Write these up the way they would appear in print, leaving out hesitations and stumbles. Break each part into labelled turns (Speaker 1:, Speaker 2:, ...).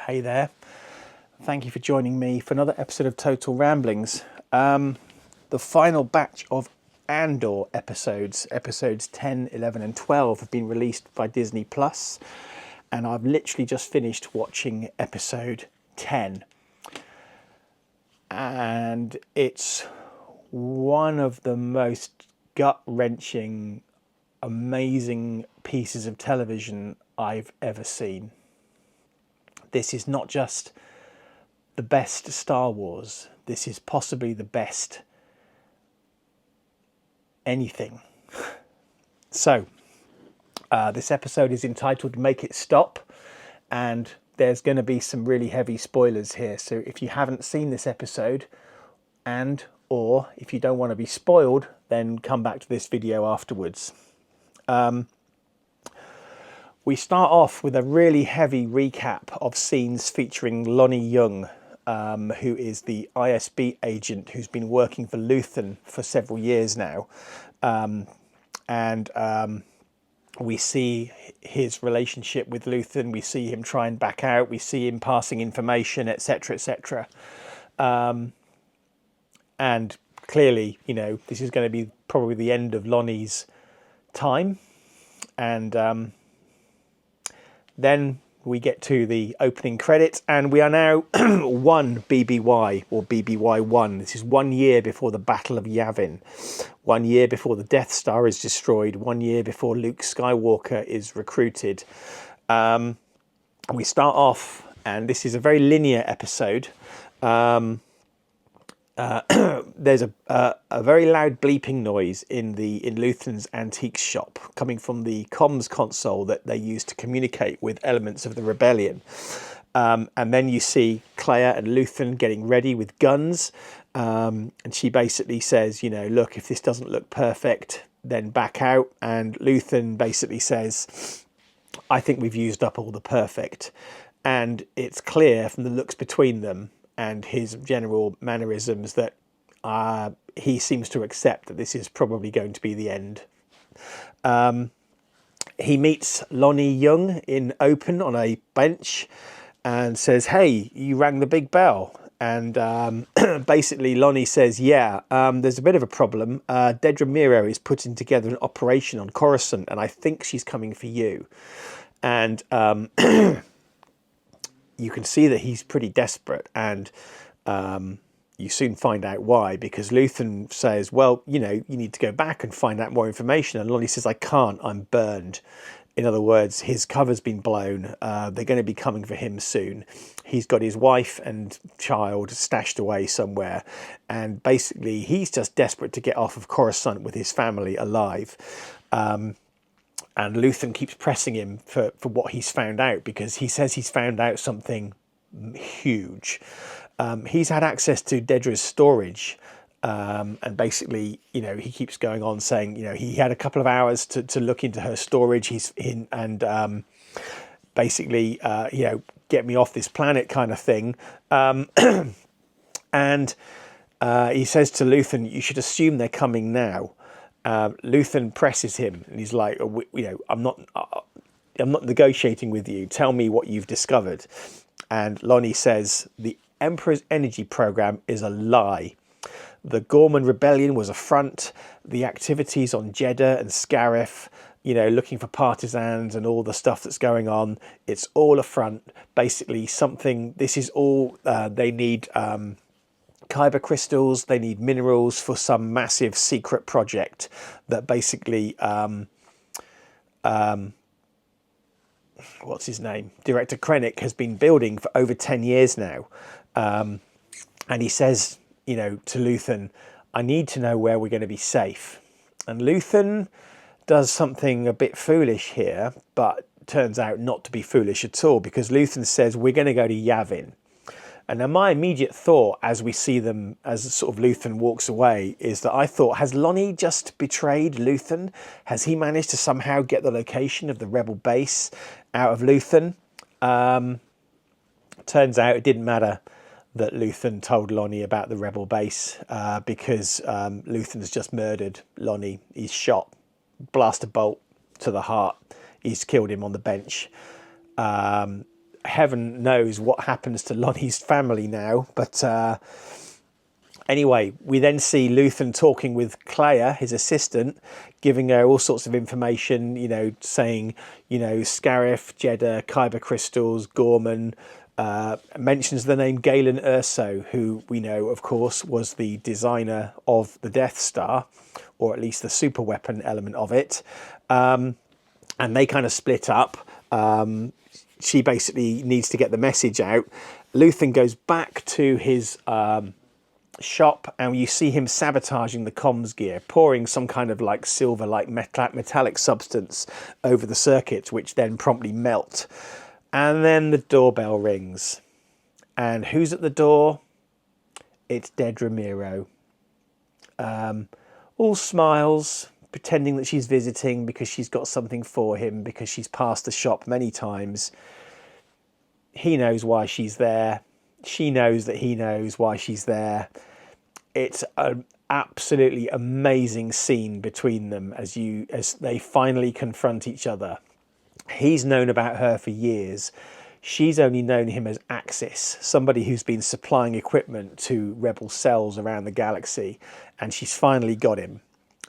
Speaker 1: Hey there. Thank you for joining me for another episode of Total Ramblings. The final batch of Andor episodes 10, 11 and 12 have been released by Disney Plus, and I've literally just finished watching episode 10. And it's one of the most gut-wrenching, amazing pieces of television I've ever seen. This is not just the best Star Wars. This is possibly the best anything. So, this episode is entitled Make It Stop, and there's going to be some really heavy spoilers here. So if you haven't seen this episode, or if you don't want to be spoiled, then come back to this video afterwards. We start off with a really heavy recap of scenes featuring Lonnie Young, who is the ISB agent who's been working for Luthen for several years now. We see his relationship with Luthen, we see him try and back out, we see him passing information, etc., etc. And clearly, this is going to be probably the end of Lonnie's time. And then we get to the opening credits, and we are now one BBY, or BBY1. This is 1 year before the Battle of Yavin, 1 year before the Death Star is destroyed, 1 year before Luke Skywalker is recruited. We start off, and this is a very linear episode. There's a very loud bleeping noise in Luthen's antique shop, coming from the comms console that they use to communicate with elements of the rebellion. And then you see Clea and Luthen getting ready with guns, and she basically says, look, if this doesn't look perfect, then back out. And Luthen basically says, I think we've used up all the perfect. And it's clear from the looks between them and his general mannerisms that he seems to accept that this is probably going to be the end. He meets Lonnie Young in open on a bench and says, hey, you rang the big bell. And basically Lonnie says, yeah, there's a bit of a problem. Dedra Meero is putting together an operation on Coruscant, and I think she's coming for you. And you can see that he's pretty desperate, and you soon find out why, because Luthen says, well, you need to go back and find out more information. And Lonnie says, I can't, I'm burned. In other words, his cover's been blown. They're going to be coming for him soon. He's got his wife and child stashed away somewhere. And basically, he's just desperate to get off of Coruscant with his family alive. And Luthen keeps pressing him for what he's found out, because he says he's found out something huge. He's had access to Dedra's storage, and basically, he keeps going on saying, he had a couple of hours to look into her storage. He's in, and basically, get me off this planet kind of thing. And he says to Luthen, you should assume they're coming now. Luthen presses him, and he's like, I'm not negotiating with you. Tell me what you've discovered. And Lonnie says, the Emperor's energy program is a lie. The Gorman Rebellion was a front. The activities on Jeddah and Scarif, looking for partisans and all the stuff that's going on, it's all a front. Basically, this is all, they need kyber crystals, they need minerals for some massive secret project that basically, what's his name? Director Krennic has been building for over 10 years now. And he says, to Luthen, I need to know where we're going to be safe. And Luthen does something a bit foolish here, but turns out not to be foolish at all, because Luthen says, we're going to go to Yavin. And then my immediate thought, as we see them, as sort of Luthen walks away, is that I thought, has Lonnie just betrayed Luthen? Has he managed to somehow get the location of the rebel base out of Luthen? Turns out it didn't matter that Luthen told Lonnie about the rebel base, because Luthen's just murdered Lonnie. He's shot, blaster bolt to the heart. He's killed him on the bench. heaven knows what happens to Lonnie's family now. But anyway, we then see Luthen talking with Clea, his assistant, giving her all sorts of information, saying, Scarif, Jeddah, Kyber crystals, Gorman, mentions the name Galen Erso, who we know, of course, was the designer of the Death Star, or at least the super weapon element of it. And they kind of split up. She basically needs to get the message out. Luthen goes back to his shop, and you see him sabotaging the comms gear, pouring some kind of like silver, like metallic substance over the circuits, which then promptly melt. And then the doorbell rings. And who's at the door? It's Dedra Meero. All smiles, pretending that she's visiting because she's got something for him, because she's passed the shop many times. He knows why she's there. She knows that he knows why she's there. It's an absolutely amazing scene between them as they finally confront each other. He's known about her for years. She's only known him as Axis, somebody who's been supplying equipment to rebel cells around the galaxy, and she's finally got him.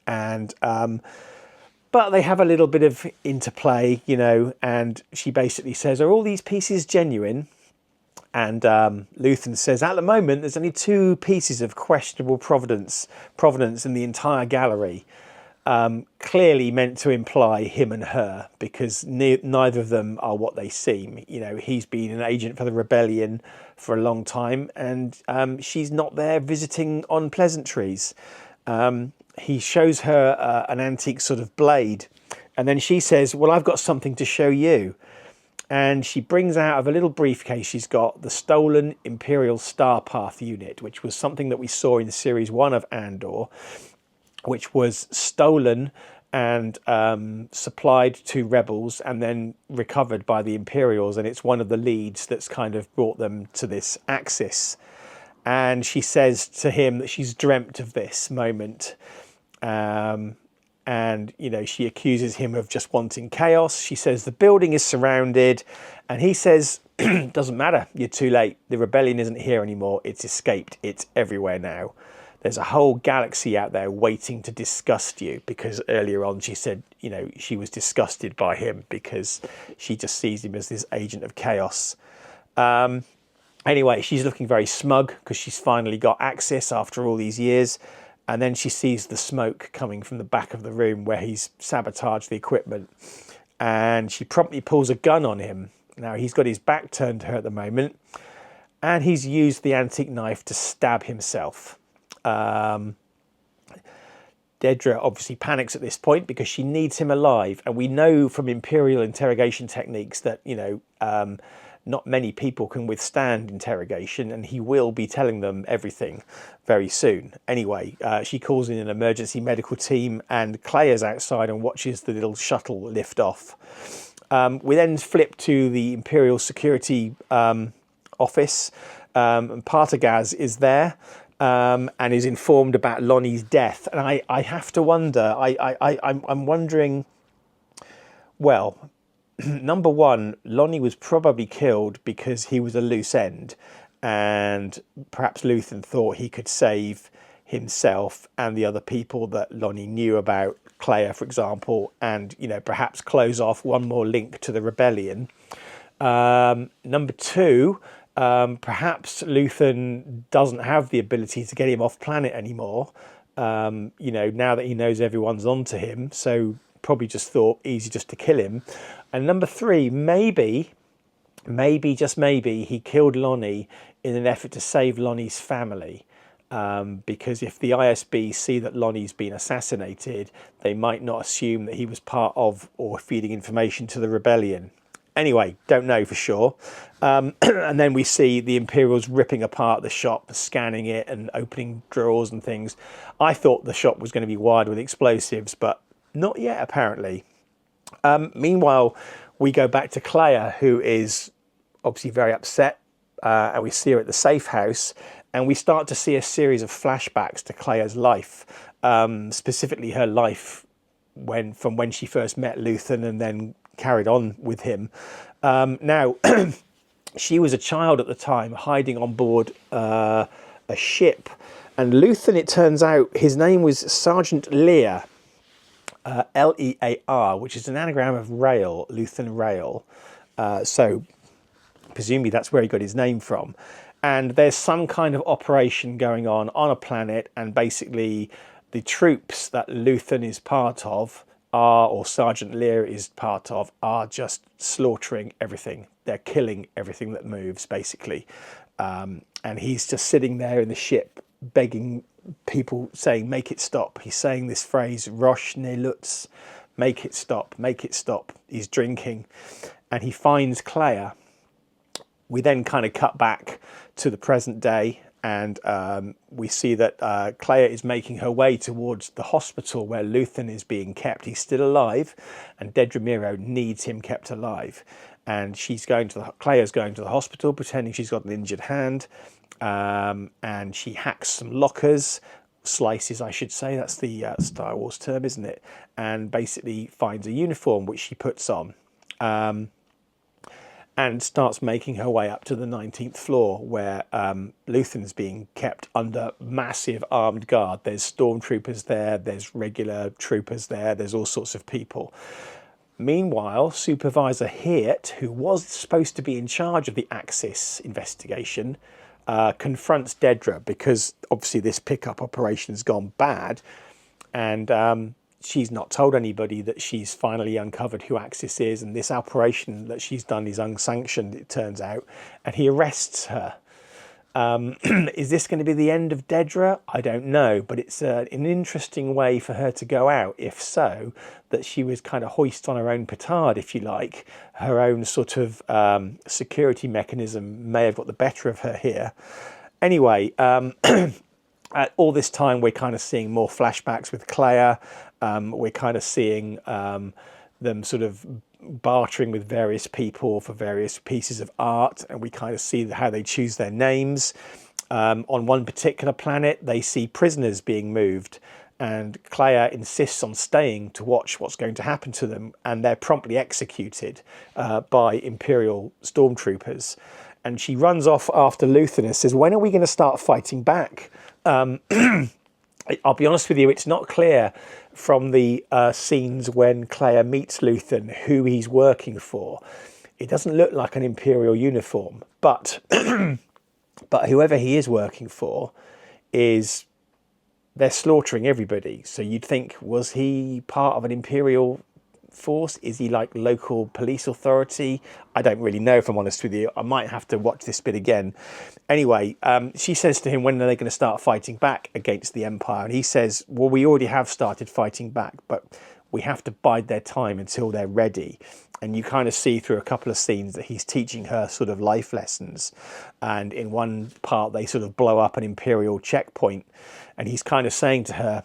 Speaker 1: And but they have a little bit of interplay, and she basically says, are all these pieces genuine? And Luthen says, at the moment, there's only 2 pieces of questionable provenance in the entire gallery. Clearly meant to imply him and her, because neither of them are what they seem. He's been an agent for the rebellion for a long time, and she's not there visiting on pleasantries. He shows her an antique sort of blade, and then she says, well, I've got something to show you. And she brings out of a little briefcase she's got the stolen Imperial Starpath unit, which was something that we saw in Series 1 of Andor, which was stolen and supplied to rebels and then recovered by the Imperials. And it's one of the leads that's kind of brought them to this Axis. And she says to him that she's dreamt of this moment. And, she accuses him of just wanting chaos. She says the building is surrounded. And he says, doesn't matter, you're too late. The rebellion isn't here anymore. It's escaped. It's everywhere now. There's a whole galaxy out there waiting to disgust you, because earlier on she said, she was disgusted by him because she just sees him as this agent of chaos. Anyway, she's looking very smug because she's finally got access after all these years. And then she sees the smoke coming from the back of the room where he's sabotaged the equipment. And she promptly pulls a gun on him. Now, he's got his back turned to her at the moment. And he's used the antique knife to stab himself. Dedra obviously panics at this point because she needs him alive. And we know from Imperial interrogation techniques that, not many people can withstand interrogation, and he will be telling them everything very soon. Anyway, she calls in an emergency medical team, and Clea's outside and watches the little shuttle lift off. We then flip to the Imperial Security office, and Partagaz is there. And is informed about Lonnie's death. And I have to wonder, I'm wondering, well, number one, Lonnie was probably killed because he was a loose end. And perhaps Luthen thought he could save himself and the other people that Lonnie knew about, Clea, for example, and, perhaps close off one more link to the rebellion. Number two, perhaps Luthen doesn't have the ability to get him off planet anymore, now that he knows everyone's onto him. So probably just thought easy just to kill him. And number three, maybe, just maybe, he killed Lonnie in an effort to save Lonnie's family. Because if the ISB see that Lonnie's been assassinated, they might not assume that he was part of or feeding information to the rebellion. Anyway, don't know for sure. And then we see the Imperials ripping apart the shop, scanning it and opening drawers and things. I thought the shop was going to be wired with explosives, but not yet, apparently. Meanwhile, we go back to Clea, who is obviously very upset, and we see her at the safe house, and we start to see a series of flashbacks to Clea's life, specifically her life from when she first met Luthen and then carried on with him. Now, she was a child at the time, hiding on board a ship. And Luthen, it turns out, his name was Sergeant Lear, Lear, which is an anagram of rail, Luthen Rail. So presumably that's where he got his name from. And there's some kind of operation going on a planet, and basically the troops that Luthen is part of or Sergeant Lear is part of, are just slaughtering everything. They're killing everything that moves, basically. And he's just sitting there in the ship begging people, saying, make it stop. He's saying this phrase, Rosh ne Lutz, make it stop, make it stop. He's drinking and he finds Clea. We then kind of cut back to the present day, and we see that Clea is making her way towards the hospital where Luthen is being kept. He's still alive, and Dedra Meero needs him kept alive. And Clea's going to the hospital, pretending she's got an injured hand, and she hacks some lockers, slices, I should say. That's the Star Wars term, isn't it? And basically finds a uniform which she puts on. And starts making her way up to the 19th floor where Luthen's being kept under massive armed guard. There's stormtroopers there, there's regular troopers there, there's all sorts of people. Meanwhile, Supervisor Hirt, who was supposed to be in charge of the Axis investigation, confronts Dedra because obviously this pickup operation's gone bad, and she's not told anybody that she's finally uncovered who Axis is, and this operation that she's done is unsanctioned, it turns out, and he arrests her. Is this going to be the end of Dedra? I don't know, but it's an interesting way for her to go out, if so, that she was kind of hoist on her own petard, if you like. Her own sort of security mechanism may have got the better of her here. Anyway, at all this time, we're kind of seeing more flashbacks with Clea. We're kind of seeing them sort of bartering with various people for various pieces of art, and we kind of see how they choose their names. On one particular planet, they see prisoners being moved, and Clea insists on staying to watch what's going to happen to them, and they're promptly executed by Imperial stormtroopers. And she runs off after Luthen and says, when are we going to start fighting back? I'll be honest with you, it's not clear from the scenes when Clea meets Luthen who he's working for. It doesn't look like an Imperial uniform, but but whoever he is working for they're slaughtering everybody. So you'd think, was he part of an Imperial force? Is he like local police authority? I don't really know, if I'm honest with you. I might have to watch this bit again. Anyway, she says to him, when are they going to start fighting back against the Empire? And he says, well, we already have started fighting back, but we have to bide their time until they're ready. And you kind of see through a couple of scenes that he's teaching her sort of life lessons. And in one part, they sort of blow up an Imperial checkpoint, and he's kind of saying to her,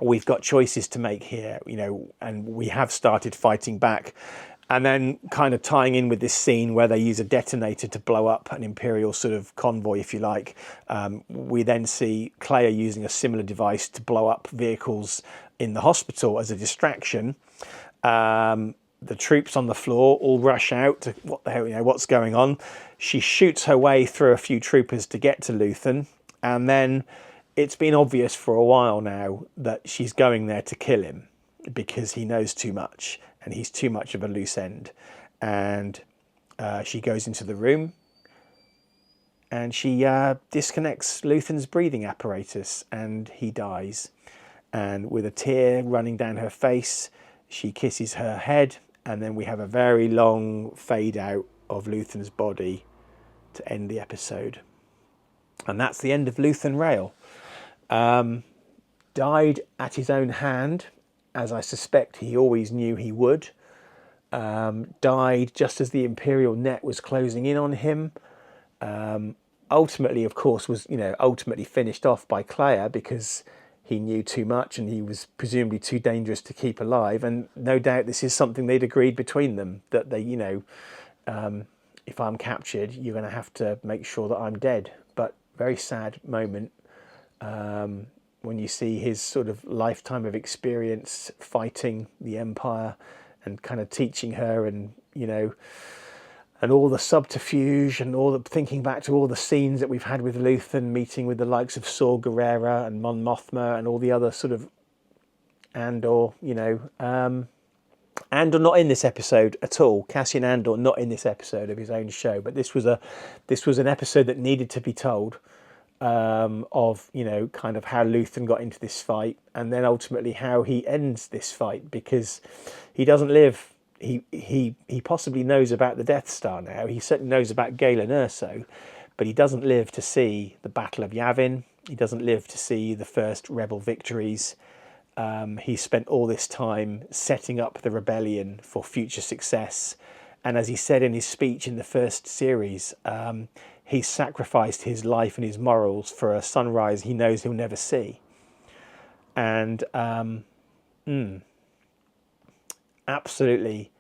Speaker 1: we've got choices to make here, and we have started fighting back. And then kind of tying in with this scene where they use a detonator to blow up an Imperial sort of convoy, if you like. We then see Clea using a similar device to blow up vehicles in the hospital as a distraction. The troops on the floor all rush out to what the hell, what's going on. She shoots her way through a few troopers to get to Luthen, and then it's been obvious for a while now that she's going there to kill him because he knows too much and he's too much of a loose end. And she goes into the room and she disconnects Luthen's breathing apparatus, and he dies. And with a tear running down her face, she kisses her head, and then we have a very long fade out of Luthen's body to end the episode. And that's the end of Luthen Rail. Died at his own hand, as I suspect he always knew he would. Died just as the Imperial net was closing in on him. Ultimately, of course, was ultimately finished off by Clea because he knew too much and he was presumably too dangerous to keep alive. And no doubt this is something they'd agreed between them, that they, if I'm captured, you're going to have to make sure that I'm dead. But very sad moment. When you see his sort of lifetime of experience fighting the Empire and kind of teaching her, and and all the subterfuge and all the thinking back to all the scenes that we've had with Luthen meeting with the likes of Saw Gerrera and Mon Mothma and all the other sort of Andor, Andor not in this episode at all. Cassian Andor not in this episode of his own show, but this was an episode that needed to be told, of kind of how Luthen got into this fight, and then ultimately how he ends this fight, because he doesn't live. He possibly knows about the Death Star now. He certainly knows about Galen Erso, but he doesn't live to see the Battle of Yavin. He doesn't live to see the first Rebel victories. He spent all this time setting up the rebellion for future success. And as he said in his speech in the first series, he sacrificed his life and his morals for a sunrise he knows he'll never see. And absolutely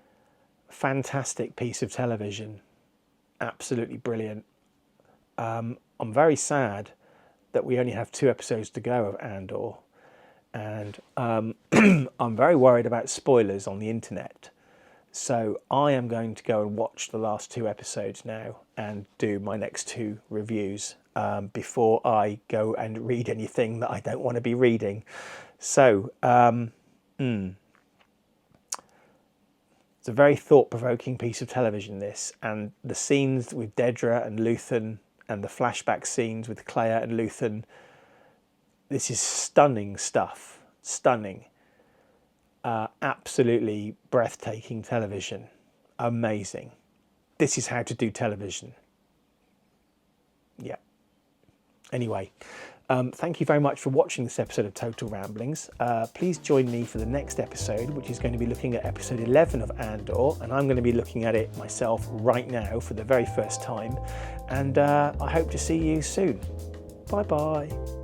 Speaker 1: fantastic piece of television. Absolutely brilliant. I'm very sad that we only have 2 episodes to go of Andor. And I'm very worried about spoilers on the internet. So I am going to go and watch the last 2 episodes now and do my next 2 reviews before I go and read anything that I don't want to be reading. So it's a very thought-provoking piece of television, this, and the scenes with Dedra and Luthen and the flashback scenes with Clea and Luthen. This is stunning stuff. Stunning. Absolutely breathtaking television. Amazing. This is how to do television. Yeah. Anyway, thank you very much for watching this episode of Total Ramblings. Please join me for the next episode, which is going to be looking at episode 11 of Andor, and I'm going to be looking at it myself right now for the very first time. And I hope to see you soon. Bye-bye.